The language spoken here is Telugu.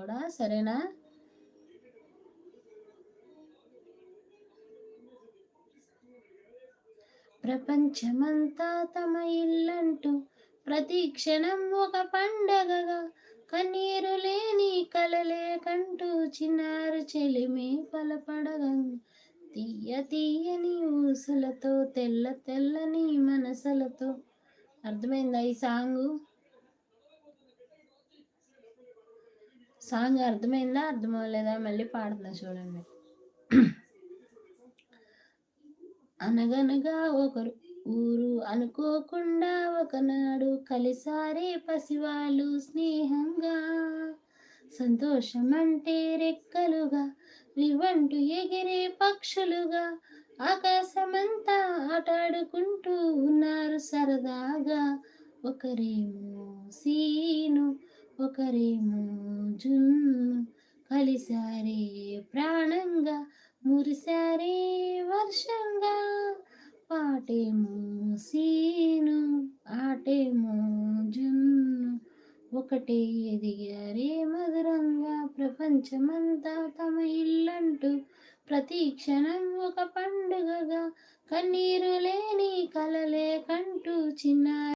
కూడా, సరేనా? ప్రపంచమంతా తమ ఇల్లంటూ ప్రతి క్షణం ఒక పండగగా, కన్నీరు లేని కలలే కంటూ చిన్నారు చెలిమే బలపడగా, తీయ తీయని ఊసులతో తెల్ల తెల్లని మనసులతో. అర్థమైందా ఈ సాంగు? సాంగ్ అర్థమైందా? అర్థమవలేదా? మళ్ళీ పాడుతున్నా చూడండి. అనగనగా ఒకరు ఊరు అనుకోకుండా ఒకనాడు కలిసారే పసివాళ్ళు స్నేహంగా, సంతోషమంటే రెక్కలుగా రివంటూ ఎగిరే పక్షులుగా, ఆకాశమంతా ఆటాడుకుంటూ ఉన్నారు సరదాగా. ఒకరేమో సీను, ఒకరేమో జున్ను, కలిసారే ప్రాణంగా, మురిసారే వర్షంగా. పాటేమో సీను, ఆటేమో జున్ను, ఒకటే ఎదిగారే మధురంగా. ప్రపంచమంతా తమ ఇల్లంటూ ప్రతి క్షణం ఒక పండుగగా, కన్నీరు లేని కలలే కంటూ చిన్న